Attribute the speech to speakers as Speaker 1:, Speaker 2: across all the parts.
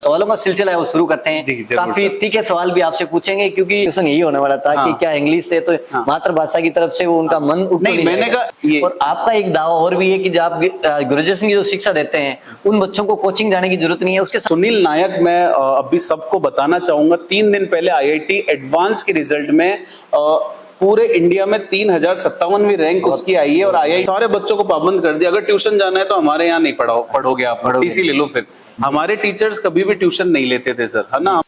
Speaker 1: सवालों का सिलसिला है वो शुरू करते हैं। काफी तीखे सवाल भी आपसे पूछेंगे क्योंकि क्वेश्चन यही होने वाला था कि क्या इंग्लिश से तो मातृभाषा की तरफ से वो उनका मन उठ नहीं, मैंने कहा। और आपका एक दावा और भी है कि जब आप ग्रेजुएशन की जो शिक्षा देते हैं उन बच्चों को कोचिंग जाने की जरूरत नहीं है। उसके
Speaker 2: सुनील नायक, मैं अभी सबको बताना चाहूंगा 3 दिन पहले IIT एडवांस के रिजल्ट में पूरे इंडिया में 3057वीं रैंक उसकी आई है और IIT सारे बच्चों को पाबंद कर दिया। अगर ट्यूशन जाना है तो हमारे यहाँ नहीं पढ़ोगे आप, टीसी ले लो। फिर हमारे टीचर्स कभी भी ट्यूशन नहीं लेते थे सर, है ना।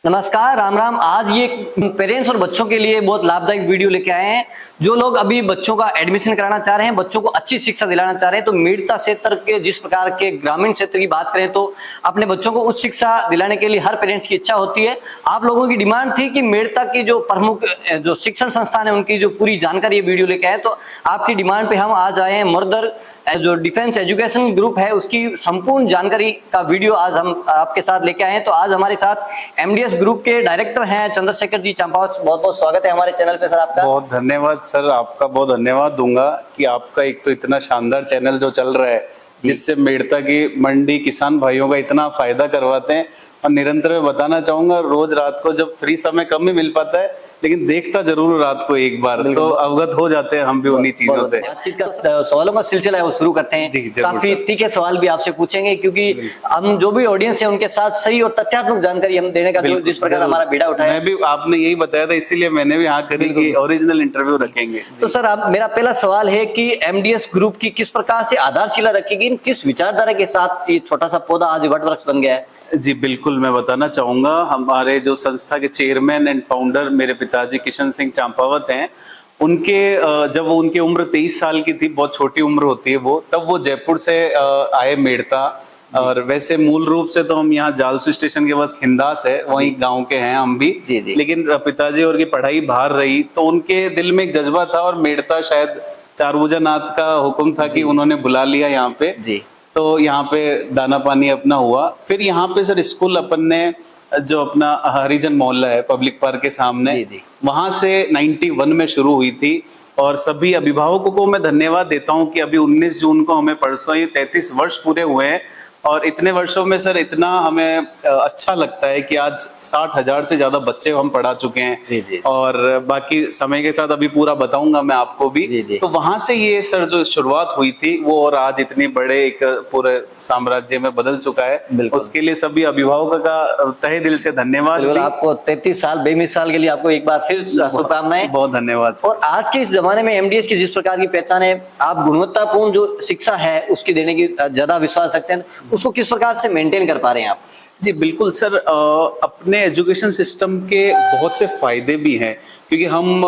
Speaker 1: नमस्कार, राम राम। आज ये पेरेंट्स और बच्चों के लिए बहुत लाभदायक वीडियो लेके आए हैं। जो लोग अभी बच्चों का एडमिशन कराना चाह रहे हैं, बच्चों को अच्छी शिक्षा दिलाना चाह रहे हैं, तो मेड़ता क्षेत्र के जिस प्रकार के ग्रामीण क्षेत्र की बात करें तो अपने बच्चों को उच्च शिक्षा दिलाने के लिए हर पेरेंट्स की इच्छा होती है। आप लोगों की डिमांड थी कि मेड़ता की जो प्रमुख जो शिक्षण संस्थान है उनकी जो पूरी जानकारी ये वीडियो लेके आए, तो आपकी डिमांड पे हम आज आए हैं। मर्दर जो डिफेंस एजुकेशन ग्रुप है उसकी संपूर्ण जानकारी का वीडियो आज हम आपके साथ लेके आए हैं। तो आज हमारे साथ MDS ग्रुप के डायरेक्टर हैं चंद्रशेखर जी चंपावत। बहुत बहुत स्वागत है हमारे चैनल पे सर आपका।
Speaker 2: बहुत धन्यवाद सर, आपका बहुत धन्यवाद दूंगा कि आपका एक तो इतना शानदार चैनल जो चल रहा है जिससे मेड़ता की मंडी किसान भाइयों का इतना फायदा करवाते हैं। और निरंतर मैं बताना चाहूंगा, रोज रात को जब फ्री समय कम ही मिल पाता है लेकिन देखता जरूर रात को एक बार, तो अवगत हो जाते हैं हम भी उन्हीं चीजों से।
Speaker 1: बातचीत का सवालों का सिलसिला है वो शुरू करते हैं। काफी तीखे सवाल भी आपसे पूछेंगे क्योंकि हम जो भी ऑडियंस है उनके साथ सही और तथ्यात्मक जानकारी हम देने का जिस प्रकार हमारा बीड़ा उठाया।
Speaker 2: मैं भी, आपने यही बताया था इसीलिए मैंने भी हाँ करी कि ओरिजिनल इंटरव्यू रखेंगे।
Speaker 1: तो सर आप, मेरा पहला सवाल है कि MDS ग्रुप की किस प्रकार से आधारशिला रखी गई, किस विचारधारा के साथ ये छोटा सा पौधा आज वट वृक्ष बन गया है?
Speaker 2: जी बिल्कुल, मैं बताना चाहूंगा। हमारे जो संस्था के चेयरमैन एंड फाउंडर मेरे पिताजी किशन सिंह चंपावत हैं, उनके जब उनकी उम्र 23 साल की थी, बहुत छोटी उम्र होती है वो, तब वो जयपुर से आए मेड़ता। और वैसे मूल रूप से तो हम यहाँ जालसू स्टेशन के पास खिंदास है, वहीं गांव के हैं हम भी। लेकिन पिताजी और की पढ़ाई बाहर रही तो उनके दिल में एक जज्बा था और मेड़ता शायद चारभुजा नाथ का हुक्म था कि उन्होंने बुला लिया यहाँ पे। तो यहाँ पे दाना पानी अपना हुआ। फिर यहाँ पे सर स्कूल अपन ने जो अपना हरिजन मोहल्ला है पब्लिक पार्क के सामने, वहां से 91 में शुरू हुई थी। और सभी अभिभावकों को मैं धन्यवाद देता हूँ कि अभी 19 जून को हमें परसों ही 33 वर्ष पूरे हुए हैं। और इतने वर्षों में सर इतना हमें अच्छा लगता है कि आज 60,000 से ज्यादा बच्चे हम पढ़ा चुके हैं। और बाकी समय के साथ अभी पूरा बताऊंगा मैं आपको भी। तो वहां से ये सर जो शुरुआत हुई थी वो और आज इतने बड़े एक पूरे साम्राज्य में बदल चुका है। उसके लिए सभी अभिभावकों का तहे दिल से धन्यवाद।
Speaker 1: आपको 33 साल बेमिसाल के लिए आपको एक बार फिर शुभकामनाएं।
Speaker 2: बहुत धन्यवाद।
Speaker 1: और आज के इस जमाने में MDS की जिस प्रकार की पहचान है, आप गुणवत्तापूर्ण जो शिक्षा है उसकी देने की ज्यादा विश्वास रखते हैं, उसको किस प्रकार से मेंटेन कर पा रहे हैं आप?
Speaker 2: जी बिल्कुल सर, अपने एजुकेशन सिस्टम के बहुत से फायदे भी हैं क्योंकि हम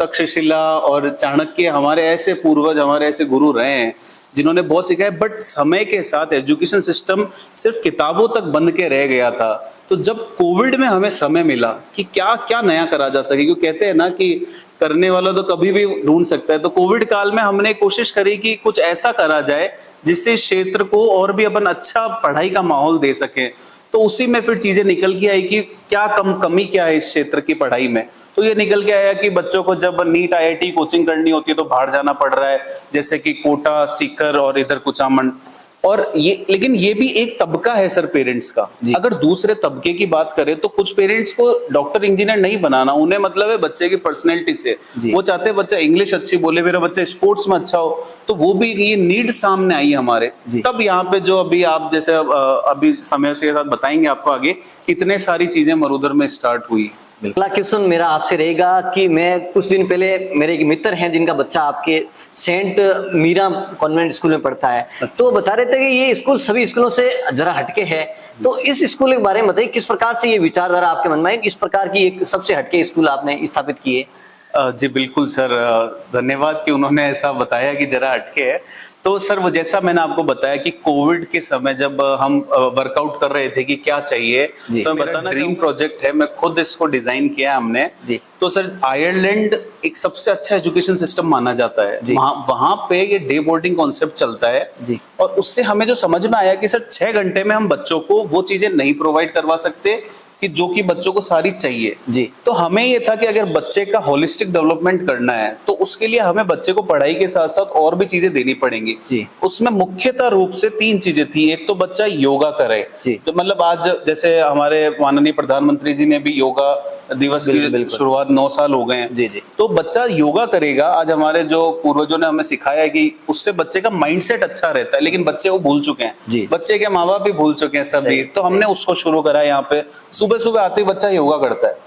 Speaker 2: तक्षशिला और चाणक्य हमारे ऐसे पूर्वज, हमारे ऐसे गुरु रहे हैं जिन्होंने बहुत सिखाया। बट समय के साथ एजुकेशन सिस्टम सिर्फ किताबों तक बंद के रह गया था। तो जब कोविड में हमें समय मिला कि क्या क्या नया करा जा सके, क्योंकि कहते हैं ना कि करने वाला तो कभी भी ढूंढ सकता है। तो कोविड काल में हमने कोशिश करी कि कुछ ऐसा करा जाए जिससे क्षेत्र को और भी अपन अच्छा पढ़ाई का माहौल दे सके। तो उसी में फिर चीजें निकल के आई कि क्या कमी क्या है इस क्षेत्र की पढ़ाई में। तो ये निकल के आया कि बच्चों को जब नीट IIT कोचिंग करनी होती है तो बाहर जाना पड़ रहा है, जैसे कि कोटा, सीकर और इधर कुचामन। और ये, लेकिन ये भी एक तबका है सर पेरेंट्स का। अगर दूसरे तबके की बात करें तो कुछ पेरेंट्स को डॉक्टर इंजीनियर नहीं बनाना, उन्हें मतलब है बच्चे की पर्सनैलिटी से। वो चाहते हैं बच्चा इंग्लिश अच्छी बोले, मेरा बच्चा स्पोर्ट्स में अच्छा हो। तो वो भी ये नीड सामने आई हमारे। तब यहाँ पे जो अभी आप जैसे अभी समय के साथ बताएंगे आपको आगे, कितने सारी चीजें मरुधर में स्टार्ट हुई।
Speaker 1: अगला क्वेश्चन मेरा आपसे रहेगा कि मैं कुछ दिन पहले, मेरे एक मित्र हैं जिनका बच्चा आपके सेंट मीरा कॉन्वेंट स्कूल में पढ़ता है। तो वो बता रहे थे कि ये स्कूल सभी स्कूलों से जरा हटके है। तो इस स्कूल के बारे में बताइए, किस प्रकार से ये विचारधारा आपके मन में है, किस प्रकार की एक सबसे हटके स्कूल आपने स्थापित किए?
Speaker 2: जी बिल्कुल सर, धन्यवाद कि उन्होंने ऐसा बताया कि जरा हटके है। तो सर वो जैसा मैंने आपको बताया कि कोविड के समय जब हम वर्कआउट कर रहे थे कि क्या चाहिए, तो मैं बताना ड्रीम प्रोजेक्ट है, मैं खुद इसको डिजाइन किया हमने। तो सर आयरलैंड एक सबसे अच्छा एजुकेशन सिस्टम माना जाता है। वहां पे ये डे बोर्डिंग कॉन्सेप्ट चलता है। और उससे हमें जो समझ में आया कि सर 6 घंटे में हम बच्चों को वो चीजें नहीं प्रोवाइड करवा सकते कि जो कि बच्चों को सारी चाहिए
Speaker 1: जी।
Speaker 2: तो हमें ये था कि अगर बच्चे का होलिस्टिक डेवलपमेंट करना है तो उसके लिए हमें बच्चे को पढ़ाई के साथ साथ और भी चीजें देनी पड़ेंगी
Speaker 1: जी।
Speaker 2: उसमें मुख्यतः रूप से 3 चीजें थी। एक तो बच्चा योगा करे,
Speaker 1: जी।
Speaker 2: तो मतलब आज जैसे हमारे माननीय प्रधानमंत्री जी ने भी योगा दिवस की शुरुआत 9 साल हो गए हैं।
Speaker 1: जी जी।
Speaker 2: तो बच्चा योगा करेगा। आज हमारे जो पूर्वजों ने हमें सिखाया है कि उससे बच्चे का माइंडसेट अच्छा रहता है, लेकिन बच्चे वो भूल चुके हैं।
Speaker 1: जी।
Speaker 2: बच्चे के माँ बाप भी भूल चुके हैं सभी। तो हमने उसको शुरू करा है। यहाँ पे सुबह सुबह आते ही बच्चा योगा करता है,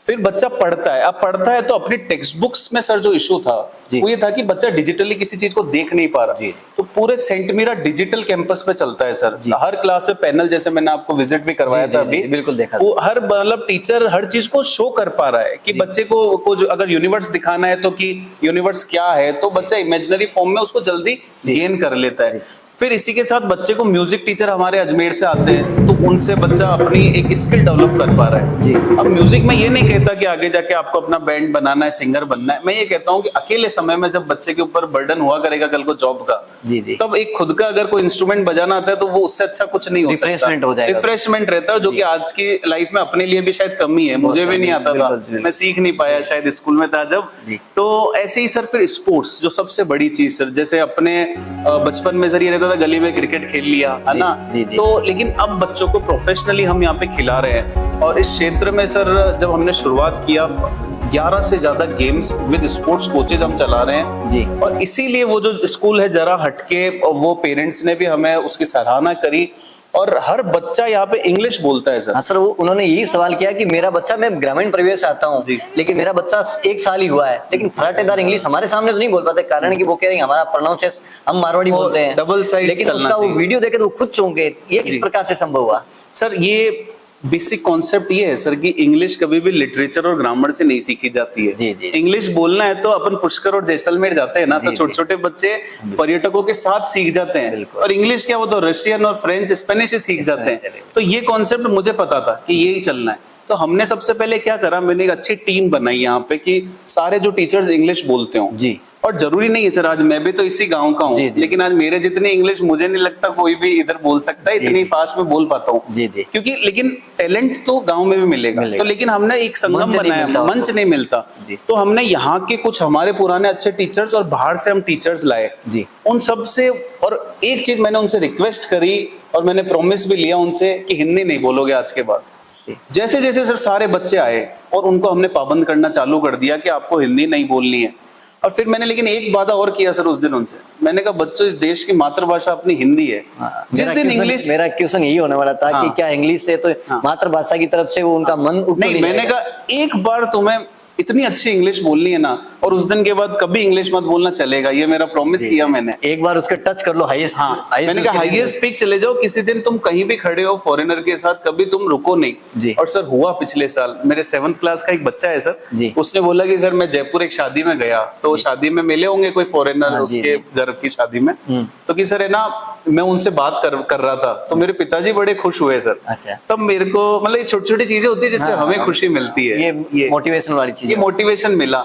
Speaker 2: फिर बच्चा पढ़ता है। अब पढ़ता है तो अपनी टेक्स्ट बुक्स में सर जो इशू था वो ये था कि बच्चा डिजिटली किसी चीज को देख नहीं पा रहा। तो पूरे सेंट मीरा डिजिटल कैंपस पे चलता है सर। हर क्लास में पैनल, जैसे मैंने आपको विजिट भी करवाया था अभी,
Speaker 1: बिल्कुल देखा।
Speaker 2: वो हर मतलब टीचर हर चीज को शो कर पा रहा है कि बच्चे को जो अगर यूनिवर्स दिखाना है तो कि यूनिवर्स क्या है, तो बच्चा इमेजिनरी फॉर्म में उसको जल्दी गेन कर लेता है। फिर इसी के साथ बच्चे को म्यूजिक टीचर हमारे अजमेर से आते हैं, तो उनसे बच्चा अपनी एक स्किल डेवलप कर पा रहा है।
Speaker 1: जी।
Speaker 2: अब म्यूजिक में ये नहीं कहता कि आगे जाके आपको अपना बैंड बनाना है, सिंगर बनना है। मैं ये कहता हूँ कि अकेले समय में जब बच्चे के ऊपर बर्डन हुआ करेगा कल को जॉब का,
Speaker 1: जी जी।
Speaker 2: तब एक खुद का अगर कोई इंस्ट्रूमेंट बजाना आता है तो वो उससे अच्छा कुछ नहीं हो सकता।
Speaker 1: रिफ्रेशमेंट हो जाएगा।
Speaker 2: रिफ्रेशमेंट रहता है, जो कि आज की लाइफ में अपने लिए भी शायद कमी है। मुझे भी नहीं आता था, मैं सीख नहीं पाया, शायद स्कूल में था जब। तो ऐसे ही सर फिर स्पोर्ट्स जो सबसे बड़ी चीज सर, जैसे अपने बचपन में सर ये रहता था गली में क्रिकेट खेल लिया, है ना। तो लेकिन अब बच्चों को प्रोफेशनली हम यहाँ पे खिला रहे हैं। और इस क्षेत्र में सर जब हमने शुरुआत किया 11 से ज्यादा गेम्स विद स्पोर्ट्स कोचेज हम चला रहे हैं
Speaker 1: जी।
Speaker 2: और इसीलिए वो जो स्कूल है जरा हटके, वो पेरेंट्स ने भी हमें उसकी सराहना करी। और हर बच्चा यहाँ पे इंग्लिश बोलता है सर।
Speaker 1: हाँ सर, उन्होंने यही सवाल किया कि मेरा बच्चा, मैं ग्रामीण परिवेश से आता हूँ, लेकिन मेरा बच्चा 1 साल ही हुआ है, लेकिन फराटेदार इंग्लिश हमारे सामने तो नहीं बोल पाते। कारण कि वो कह रहे हैं हमारा प्रोनाउंसिएशन, हम मारवाड़ी बोलते हैं,
Speaker 2: डबल साइड,
Speaker 1: लेकिन उसका वो वीडियो देखे तो वो खुद चौंके। ये किस प्रकार से संभव हुआ
Speaker 2: सर? ये बेसिक कॉन्सेप्ट ये है सर कि इंग्लिश कभी भी लिटरेचर और ग्रामर से नहीं सीखी जाती है।
Speaker 1: जी, जी।
Speaker 2: इंग्लिश बोलना है तो अपन पुष्कर और जैसलमेर जाते हैं ना, तो छोटे छोटे बच्चे पर्यटकों के साथ सीख जाते हैं। और इंग्लिश क्या, वो तो रशियन और फ्रेंच स्पेनिश ही सीख जाते हैं। तो ये कॉन्सेप्ट मुझे पता था कि यही चलना है। तो हमने सबसे पहले क्या करा, मैंने एक अच्छी टीम बनाई यहाँ पे कि सारे जो टीचर्स इंग्लिश बोलते हो जी। और जरूरी नहीं है सर, आज मैं भी तो इसी गांव का हूँ, लेकिन आज मेरे जितनी इंग्लिश मुझे नहीं लगता कोई भी इधर बोल सकता है, इतनी फास्ट में बोल पाता हूँ। क्योंकि लेकिन टैलेंट तो गांव में भी मिलेगा। तो लेकिन हमने एक संगम बनाया, मंच नहीं मिलता, तो हमने यहाँ के कुछ हमारे पुराने अच्छे टीचर्स और बाहर से हम टीचर्स लाए उन सब से। और एक चीज मैंने उनसे रिक्वेस्ट करी और मैंने प्रॉमिस भी लिया उनसे कि हिंदी नहीं बोलोगे आज के बाद। जैसे जैसे सर सारे बच्चे आए और उनको हमने पाबंद करना चालू कर दिया कि आपको हिंदी नहीं बोलनी है। और फिर मैंने लेकिन एक वादा और किया सर उस दिन उनसे, मैंने कहा बच्चों, इस देश की मातृभाषा अपनी हिंदी है। जिस दिन इंग्लिश,
Speaker 1: मेरा क्वेश्चन यही होने वाला था कि क्या इंग्लिश से तो मातृभाषा की तरफ से वो उनका मन उठ नहीं।
Speaker 2: मैंने कहा एक बार तुम्हें इतनी अच्छी इंग्लिश बोलनी है ना, और उस दिन के बाद कभी इंग्लिश मत बोलना चलेगा, ये मेरा प्रॉमिस किया मैंने।
Speaker 1: एक बार उसके टच कर लो हाईएस्ट।
Speaker 2: मैंने कहा हाईएस्ट पीक चले जाओ, किसी दिन तुम कहीं भी खड़े हो फॉरेनर के साथ, कभी तुम रुको नहीं। और सर हुआ पिछले साल, मेरे 7th क्लास का एक बच्चा है सर, उसने बोला कि सर मैं जयपुर एक शादी में गया, तो शादी में मिले होंगे कोई फॉरेनर उसके घर की शादी में, तो कि सर है ना, मैं उनसे बात कर रहा था, तो मेरे पिताजी बड़े खुश हुए सर। तब मेरे को मतलब ये छोटी छोटी चीजें होती है जिससे हमें खुशी मिलती है,
Speaker 1: ये मोटिवेशन वाली चीज,
Speaker 2: ये मोटिवेशन मिला।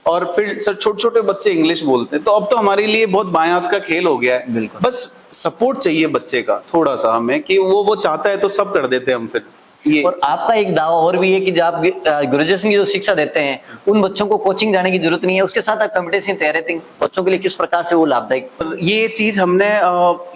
Speaker 2: और फिर सर छोटे छोटे बच्चे इंग्लिश बोलते हैं, तो अब तो हमारे लिए बहुत बाएं हाथ का खेल हो गया है। बस सपोर्ट चाहिए बच्चे का थोड़ा सा हमें, कि वो चाहता है तो सब कर देते हैं हम फिर।
Speaker 1: और आपका एक दावा और भी है कि जब आप ग्रेजुएशन की जो शिक्षा देते हैं उन बच्चों को कोचिंग जाने की जरूरत नहीं है, उसके साथ आप कंपटीशन तैयार रहते हैं बच्चों के लिए, किस प्रकार से वो लाभदायक?
Speaker 2: ये चीज हमने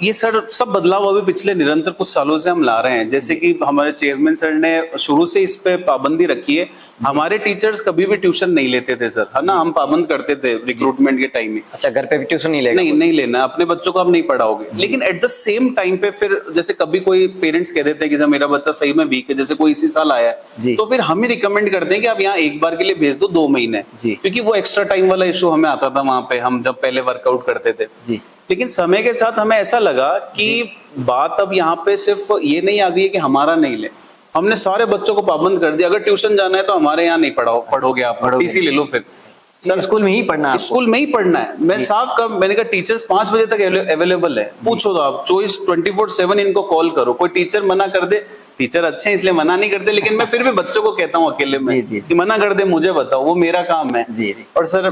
Speaker 2: ये सर सब बदलाव अभी पिछले निरंतर कुछ सालों से हम ला रहे हैं। जैसे कि हमारे चेयरमैन सर ने शुरू से इस पे पाबंदी रखी है। हमारे टीचर्स कभी भी ट्यूशन नहीं लेते थे सर, है ना, हम पाबंद करते थे रिक्रूटमेंट के टाइम में।
Speaker 1: अच्छा, घर पे भी ट्यूशन नहीं लेगा?
Speaker 2: नहीं लेना, अपने बच्चों को आप नहीं पढ़ाओगे। लेकिन एट द सेम टाइम पे फिर जैसे कभी कोई पेरेंट्स कह देते हैं कि सर मेरा बच्चा सही में वीक है, जैसे कोई इसी साल आया है, तो फिर हम ही रिकमेंड करते हैं कि आप यहाँ एक बार के लिए भेज दो 2 महीने, क्योंकि वो एक्स्ट्रा टाइम वाला इशू हमें आता था वहां पे, हम जब पहले वर्कआउट करते थे। लेकिन समय के साथ हमें ऐसा लगा कि बात अब यहाँ पे सिर्फ ये नहीं आ गई है कि हमारा नहीं ले, हमने सारे बच्चों को पाबंद कर दिया, अगर ट्यूशन जाना है तो हमारे यहाँ नहीं पढ़ोगे आप, टीसी ले लो फिर।
Speaker 1: सर स्कूल में ही पढ़ना है,
Speaker 2: स्कूल में ही पढ़ना है। मैं साफ कहा, मैंने कहा टीचर्स 5 बजे तक अवेलेबल है, पूछो तो आप, 24/7 इनको कॉल करो, कोई टीचर मना कर दे टीचर अच्छे हैं इसलिए मना नहीं करते, लेकिन मैं फिर भी बच्चों को कहता हूँ अकेले में
Speaker 1: जी, जी।
Speaker 2: कि मना कर दे मुझे बताओ, वो मेरा काम है।
Speaker 1: जी, जी।
Speaker 2: और सर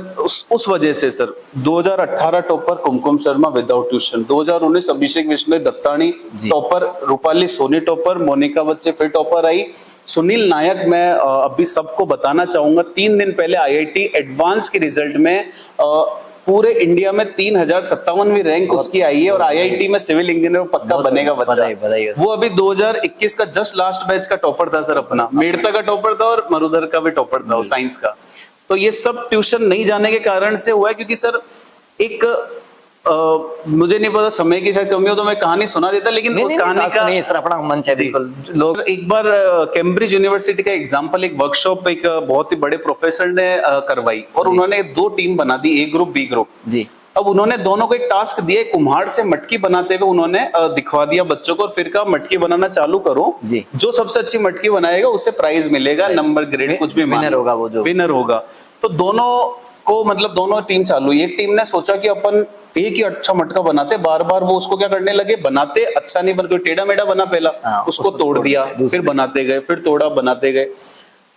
Speaker 2: उस वजह से सर 2018 टॉपर कुमकुम शर्मा विदाउट ट्यूशन, 2019 अभिषेक विश्नोई दत्तानी टॉपर, रूपाली सोनी टॉपर, मोनिका बच्चे फिर टॉपर आई, सुनील नायक। मैं अभी सबको बताना चाहूंगा 3 दिन पहले IIT एडवांस के रिजल्ट में पूरे इंडिया में 3057वीं रैंक उसकी आई है, और IIT में सिविल इंजीनियर पक्का बनेगा बच्चा।
Speaker 1: बधाई।
Speaker 2: वो अभी 2021 का जस्ट लास्ट बैच का टॉपर था सर अपना, मेड़ता का टॉपर था और मरुधर का भी टॉपर था साइंस का। तो ये सब ट्यूशन नहीं जाने के कारण से हुआ है, क्योंकि सर एक मुझे नहीं पता समय की शायद कमी हो तो मैं कहानी सुना देता, लेकिन उस कहानी का
Speaker 1: नहीं सर, अपना मंच है बिल्कुल।
Speaker 2: लोग एक बार कैम्ब्रिज यूनिवर्सिटी का एग्जांपल, एक वर्कशॉप एक बहुत ही बड़े प्रोफेसर ने करवाई, और उन्होंने 2 टीम बना दी, A ग्रुप B ग्रुप
Speaker 1: जी।
Speaker 2: अब उन्होंने दोनों को एक टास्क दिया, कुम्हार से मटकी बनाते हुए उन्होंने दिखवा दिया बच्चों को, और फिर कहा मटकी बनाना चालू करो
Speaker 1: जी।
Speaker 2: जो सबसे अच्छी मटकी बनाएगा उसे प्राइज मिलेगा, नंबर ग्रेड कुछ भी
Speaker 1: विनर होगा, वो जो
Speaker 2: विनर होगा। तो दोनों को मतलब दोनों टीम चालू हुई। एक टीम ने सोचा कि अपन एक ही अच्छा मटका बनाते, बार बार वो उसको क्या करने लगे, बनाते अच्छा नहीं बन, कोई टेढ़ा मेढ़ा बना पहला, उसको तोड़ दिया, फिर बनाते गए, फिर तोड़ा, बनाते गए।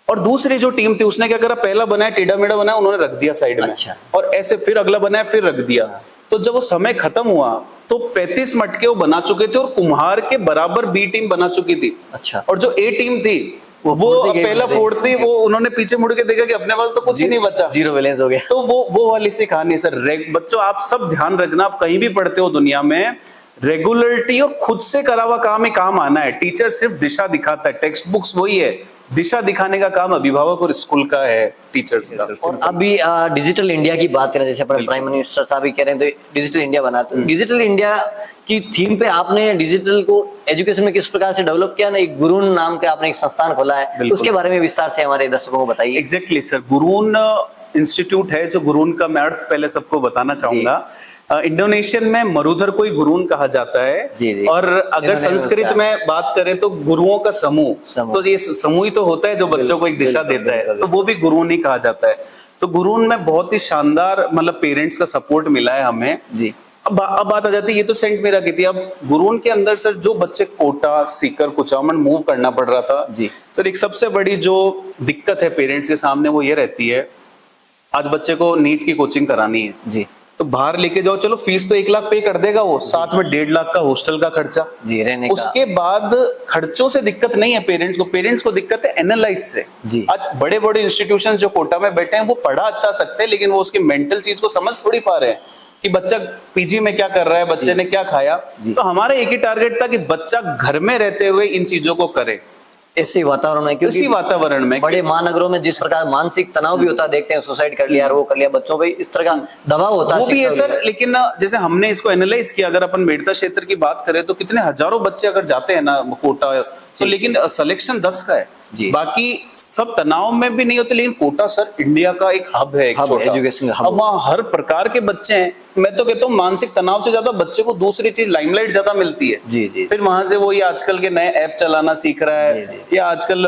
Speaker 2: और दूसरी जो टीम थी उसने क्या करा, पहला बनाया टेढ़ा मेढ़ा बनाया, उन्होंने रख दिया साइड में,
Speaker 1: अच्छा।
Speaker 2: और ऐसे फिर अगला बनाया, फिर रख दिया। तो जब वो समय खत्म हुआ तो 35 मटके वो बना चुके थे, और कुम्हार के बराबर B टीम बना चुकी थी।
Speaker 1: अच्छा।
Speaker 2: और जो A टीम थी वो पहला फोड़ती, वो उन्होंने पीछे मुड़ के देखा कि अपने पास तो कुछ ही नहीं बचा,
Speaker 1: जीरो बैलेंस हो गया।
Speaker 2: तो वो वाली सी कहानी है सर। बच्चों आप सब ध्यान रखना, आप कहीं भी पढ़ते हो दुनिया में, रेगुलरिटी और खुद से करा हुआ काम ही काम आना है। टीचर सिर्फ दिशा दिखाता है, टेक्स्ट बुक्स वही है, दिशा दिखाने का काम अभिभावक और स्कूल का है, टीचर्स का।
Speaker 1: और अभी डिजिटल इंडिया की बात करें, जैसे अपने प्राइम मिनिस्टर साहब भी कह रहे हैं तो डिजिटल इंडिया बनाते हैं, डिजिटल इंडिया की थीम पे आपने डिजिटल को एजुकेशन में किस प्रकार से डेवलप किया ना, एक गुरून नाम का आपने एक संस्थान खोला है, उसके बारे में विस्तार से हमारे दर्शकों को बताइए।
Speaker 2: एग्जैक्टली सर, गुरून इंस्टीट्यूट है, जो गुरून का मैं अर्थ पहले सबको बताना चाहूंगा। इंडोनेशियन में मरुधर को ही गुरून कहा जाता है।
Speaker 1: जी।
Speaker 2: और अगर संस्कृत में बात करें तो गुरुओं का समूह, तो ये समूह ही तो होता है जो बच्चों को एक दिशा देता है, तो वो भी गुरून ही कहा जाता है। तो गुरून में बहुत ही शानदार मतलब पेरेंट्स का सपोर्ट मिला है हमें जी। अब बात आ जाती है, ये तो सेंट मेरा की थी। अब गुरून के अंदर सर जो बच्चे कोटा, सीकर, कुचामन मूव करना पड़ रहा था जी। सर एक सबसे बड़ी जो दिक्कत है पेरेंट्स के सामने वो ये रहती है, आज बच्चे को नीट की कोचिंग करानी है जी, तो बाहर लेके जाओ, चलो फीस तो 1 लाख पे कर देगा वो, साथ में 1.5 लाख का हॉस्टल का खर्चा जी, रहने उसके बाद खर्चों से दिक्कत नहीं है पेरेंट्स को दिक्कत है एनालाइज से जी। आज बड़े बड़े इंस्टीट्यूशन जो कोटा में बैठे हैं वो पढ़ा अच्छा सकते हैं, लेकिन वो उसकी मेंटल चीज को समझ थोड़ी पा रहे हैं कि बच्चा पीजी में क्या कर रहा है, बच्चे ने क्या खाया। तो हमारा एक ही टारगेट था कि बच्चा घर में रहते हुए इन चीजों को करे, इसी वातावरण में, क्योंकि इसी वातावरण में बड़े महानगरों में जिस प्रकार मानसिक तनाव भी होता है, देखते हैं सुसाइड कर लिया, वो कर लिया, बच्चों पे इस तरह का दबाव होता है, वो भी है सर। लेकिन जैसे हमने इसको एनालाइज किया, अगर अपन मेड़ता क्षेत्र की बात करें तो कितने हजारों बच्चे अगर जाते हैं ना कोटा, तो लेकिन सिलेक्शन 10 का है जी। बाकी सब तनाव में भी नहीं होते, लेकिन कोटा सर इंडिया का एक हब है, एक छोटा एजुकेशन हब। अब वहाँ हर प्रकार के बच्चे हैं। मैं तो कहता हूँ मानसिक तनाव से ज्यादा बच्चे को दूसरी चीज लाइमलाइट ज्यादा मिलती है जी जी। फिर वहां से वो ये आजकल के नए ऐप चलाना सीख रहा है, या आजकल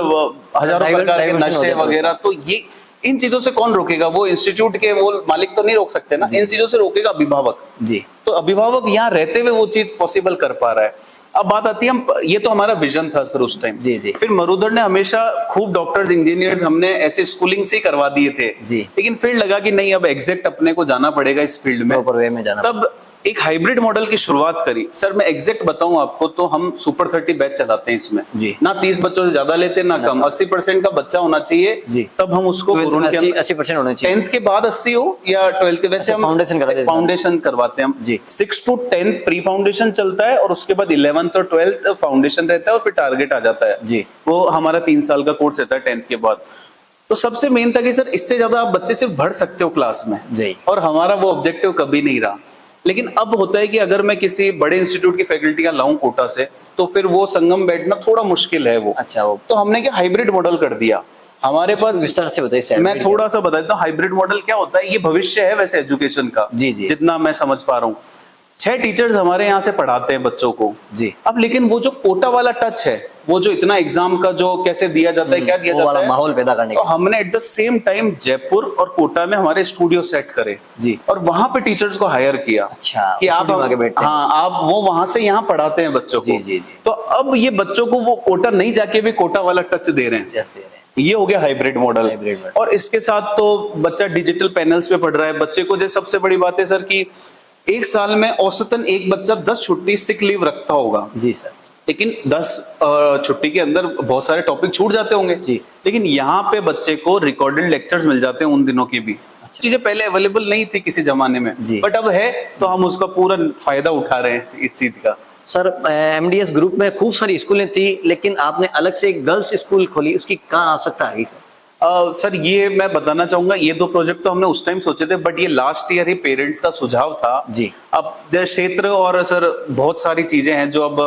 Speaker 2: हजारों प्रकार के नशे वगैरह, तो ये इन चीजों से कौन रोकेगा? वो इंस्टीट्यूट के वो मालिक तो नहीं रोक सकते ना, इन चीजों से रोकेगा अभिभावक जी। तो अभिभावक यहाँ रहते हुए वो चीज पॉसिबल कर पा रहा है। अब बात आती है, हम ये तो हमारा विजन था सर उस टाइम जी जी। फिर मरुधर ने हमेशा खूब डॉक्टर्स, इंजीनियर्स हमने ऐसे स्कूलिंग से ही करवा दिए थे जी। लेकिन फिर लगा कि नहीं, अब एग्जैक्ट अपने को जाना पड़ेगा इस फील्ड में, वे में जाना। तब एक हाइब्रिड मॉडल की शुरुआत करी सर। मैं एग्जैक्ट बताऊं आपको तो हम सुपर 30 बैच चलाते हैं इसमें जी। ना 30 बच्चों से ज्यादा लेते ना कम, 80% का बच्चा होना चाहिए जी। तब हम उसको 80% होना चाहिए, 10th के बाद 80 हो या 12th के, वैसे हम फाउंडेशन करवाते हैं हम जी। 6 to 10th प्री फाउंडेशन चलता है, और उसके बाद 11th और 12th फाउंडेशन रहता है, और फिर टारगेट आ जाता है जी। वो हमारा 3 साल का कोर्स रहता है 10th के बाद। तो सबसे मेन था कि सर इससे ज्यादा आप बच्चे सिर्फ भर सकते हो क्लास में जी, और हमारा वो ऑब्जेक्टिव कभी नहीं रहा। लेकिन अब होता है कि अगर मैं किसी बड़े इंस्टीट्यूट की फैकल्टियां लाऊं कोटा से, तो फिर वो संगम बैठना थोड़ा मुश्किल है वो। अच्छा, वो तो हमने क्या हाइब्रिड मॉडल कर दिया हमारे पास। विस्तार से बताइए। मैं थोड़ा सा बता देता हूँ हाइब्रिड मॉडल क्या होता है। ये भविष्य है वैसे एजुकेशन का जी जी, जितना मैं समझ पा रहा हूँ। 6 टीचर्स हमारे यहाँ से पढ़ाते हैं बच्चों को
Speaker 1: जी।
Speaker 2: अब लेकिन वो जो कोटा वाला टच है, वो जो इतना एग्जाम का जो कैसे दिया जाता है, क्या दिया
Speaker 1: वो
Speaker 2: जाता
Speaker 1: वाला
Speaker 2: है,
Speaker 1: माहौल पैदा करने
Speaker 2: तो
Speaker 1: के
Speaker 2: हमने at the same time Jaipur और कोटा में हमारे स्टूडियो सेट करे
Speaker 1: जी।
Speaker 2: और वहां पे टीचर्स को हायर किया।
Speaker 1: अच्छा,
Speaker 2: कि आप
Speaker 1: स्टूडियो में आके बैठते हैं।
Speaker 2: हाँ, आप वो वहां से यहाँ पढ़ाते हैं बच्चों को।
Speaker 1: जी, जी, जी।
Speaker 2: तो अब ये बच्चों को वो कोटा नहीं जाके भी कोटा वाला टच दे रहे हैं।
Speaker 1: जैसे दे रहे हैं।
Speaker 2: ये हो गया हाइब्रिड मॉडल।
Speaker 1: Hybrid model.
Speaker 2: और इसके साथ तो बच्चा डिजिटल पैनल्स पे पढ़ रहा है। बच्चे को जो सबसे बड़ी बात है सर कि एक साल में औसतन एक बच्चा 10 छुट्टी सिक लीव रखता होगा।
Speaker 1: जी सर।
Speaker 2: लेकिन 10 छुट्टी के अंदर बहुत सारे टॉपिक छूट जाते होंगे
Speaker 1: जी।
Speaker 2: लेकिन यहाँ पे बच्चे को रिकॉर्डेड लेक्चर्स मिल जाते हैं उन दिनों की भी। चीजें पहले अवेलेबल नहीं थी किसी जमाने में,
Speaker 1: जी।
Speaker 2: बट अब है, तो हम उसका पूरा फायदा उठा रहे हैं इस चीज का।
Speaker 1: सर, एमडीएस ग्रुप में खूब सारी स्कूलें थी, लेकिन आपने अलग से एक गर्ल्स स्कूल खोली, उसकी कहाँ आवश्यकता आ गई सर?
Speaker 2: सर ये मैं बताना चाहूंगा, ये 2 प्रोजेक्ट तो हमने उस टाइम सोचे थे, बट ये लास्ट ईयर ही पेरेंट्स का सुझाव था
Speaker 1: जी।
Speaker 2: अब क्षेत्र और सर बहुत सारी चीजें हैं जो अब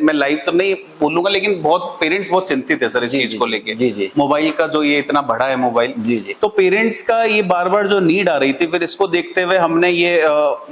Speaker 2: मैं लाइव तो नहीं बोलूंगा, लेकिन बहुत पेरेंट्स बहुत चिंतित है सर इस
Speaker 1: जी,
Speaker 2: चीज
Speaker 1: जी,
Speaker 2: को लेके।
Speaker 1: जी, जी।
Speaker 2: मोबाइल का जो ये इतना बड़ा है मोबाइल,
Speaker 1: जी, जी।
Speaker 2: तो पेरेंट्स का ये बार बार जो नीड आ रही थी, फिर इसको देखते हुए हमने ये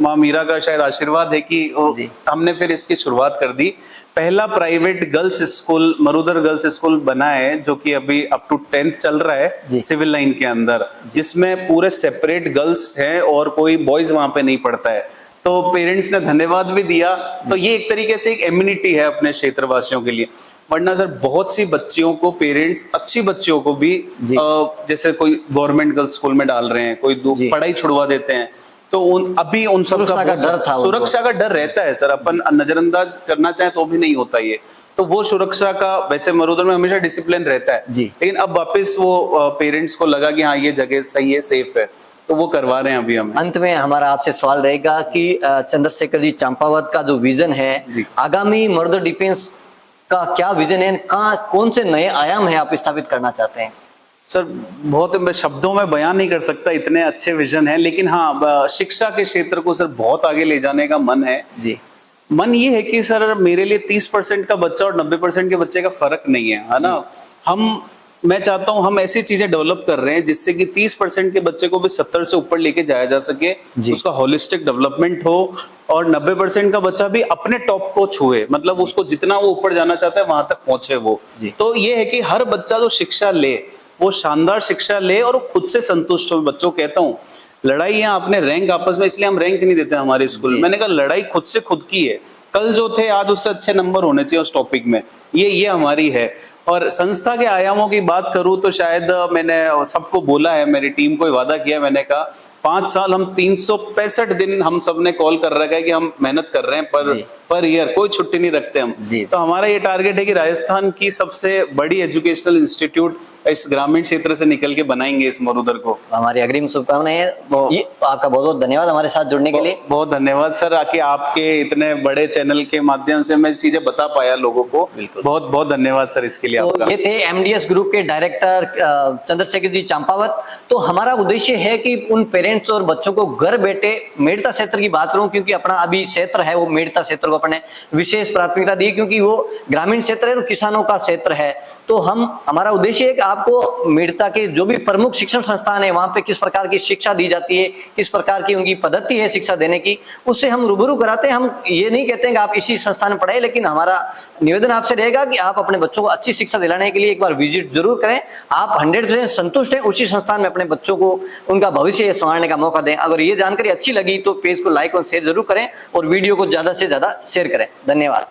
Speaker 2: माँ मीरा का शायद आशीर्वाद है कि
Speaker 1: जी।
Speaker 2: हमने फिर इसकी शुरुआत कर दी। पहला private girls school Marudhar girls school बना है, जो कि अभी अप टू 10th चल रहा
Speaker 1: जी।
Speaker 2: है सिविल लाइन के अंदर, जिसमें पूरे सेपरेट गर्ल्स हैं और कोई बॉयज वहां पे नहीं पढ़ता है। तो पेरेंट्स ने धन्यवाद भी दिया। तो ये एक तरीके से एक इम्यूनिटी है अपने क्षेत्रवासियों के लिए। वरना सर बहुत सी बच्चियों को पेरेंट्स, अच्छी बच्चियों को भी जैसे कोई गवर्नमेंट गर्ल्स स्कूल में डाल रहे हैं, कोई पढ़ाई छुड़वा देते हैं, तो अभी उन सब
Speaker 1: सुरक्षा का डर था,
Speaker 2: सुरक्षा का डर रहता है सर। अपन नजरअंदाज करना चाहे तो भी नहीं होता ये, तो वो सुरक्षा का वैसे मरुधर में हमेशा डिसिप्लिन रहता है
Speaker 1: जी।
Speaker 2: लेकिन अब वापस वो पेरेंट्स को लगा कि हाँ ये जगह सही है, सेफ है, तो वो करवा रहे हैं अभी हम।
Speaker 1: अंत में हमारा आपसे सवाल रहेगा कि चंद्रशेखर जी चंपावत का जो विजन है, आगामी मरुधर डिफेंस का क्या विजन है, कौन से नए आयाम है आप स्थापित करना चाहते हैं?
Speaker 2: सर बहुत मैं शब्दों में बयान नहीं कर सकता, इतने अच्छे विजन है, लेकिन हाँ शिक्षा के क्षेत्र को सर बहुत आगे ले जाने का मन है
Speaker 1: जी।
Speaker 2: मन ये है कि सर मेरे लिए 30% का बच्चा और 90% के बच्चे का फर्क नहीं है ना। मैं चाहता हूं हम ऐसी चीजें डेवलप कर रहे हैं जिससे कि 30% के बच्चे को भी 70 से ऊपर लेके जाया जा सके, उसका होलिस्टिक डेवलपमेंट हो, और 90% का बच्चा भी अपने टॉप को छुए, मतलब उसको जितना वो ऊपर जाना चाहता है वहां तक पहुंचे वो। तो ये है कि हर बच्चा जो शिक्षा ले वो शानदार शिक्षा ले और वो खुद से संतुष्ट हो। बच्चों कहता हूँ लड़ाई यहाँ अपने रैंक आपस में, इसलिए हम रैंक नहीं देते हमारे स्कूल में। मैंने कहा लड़ाई खुद से खुद की है, कल जो थे आज उससे अच्छे नंबर होने चाहिए उस टॉपिक में, ये हमारी है। और संस्था के आयामों की बात करूं तो शायद मैंने सबको बोला है, मेरी टीम को वादा किया, मैंने कहा 5 साल हम 365 दिन हम सबने कॉल कर रखा है कि हम मेहनत कर रहे हैं पर ईयर, कोई छुट्टी नहीं रखते हम। तो हमारा ये टारगेट है कि राजस्थान की सबसे बड़ी एजुकेशनल इंस्टीट्यूट इस ग्रामीण क्षेत्र से निकल के बनाएंगे इस मरुधर को।
Speaker 1: हमारी अग्रिम शुभकामनाएं। आपका बहुत बहुत धन्यवाद हमारे साथ जुड़ने के लिए।
Speaker 2: बहुत धन्यवाद सर, आके आपके इतने बड़े चैनल के माध्यम से मैं चीजें बता पाया लोगों को। बहुत बहुत धन्यवाद सर इसके लिए आपका।
Speaker 1: ये थे एमडीएस ग्रुप के डायरेक्टर चंद्रशेखर जी चंपावत। तो हमारा उद्देश्य है कि उन पेरेंट्स और बच्चों को घर बैठे मेड़ता क्षेत्र की बात करूं, क्योंकि अपना अभी क्षेत्र है वो मेड़ता क्षेत्र को अपने विशेष प्राथमिकता दी, क्योंकि वो ग्रामीण क्षेत्र है और किसानों का क्षेत्र है। तो हमारा उद्देश्य है कि आपको मेड़ता के जो भी प्रमुख शिक्षण संस्थान है वहां पे किस प्रकार की शिक्षा दी जाती है, किस प्रकार की उनकी पद्धति है शिक्षा देने की, उससे हम रूबरू कराते हैं। हम ये नहीं कहते हैं कि आप इसी संस्थान में पढ़ाए, लेकिन हमारा निवेदन आपसे रहेगा कि आप अपने बच्चों को अच्छी शिक्षा दिलाने के लिए एक बार विजिट जरूर करें। आप 100% संतुष्ट हैं उसी संस्थान में अपने बच्चों को उनका भविष्य संवारने का मौका दें। अगर ये जानकारी अच्छी लगी तो पेज को लाइक और शेयर जरूर करें और वीडियो को ज्यादा से ज्यादा शेयर करें। धन्यवाद।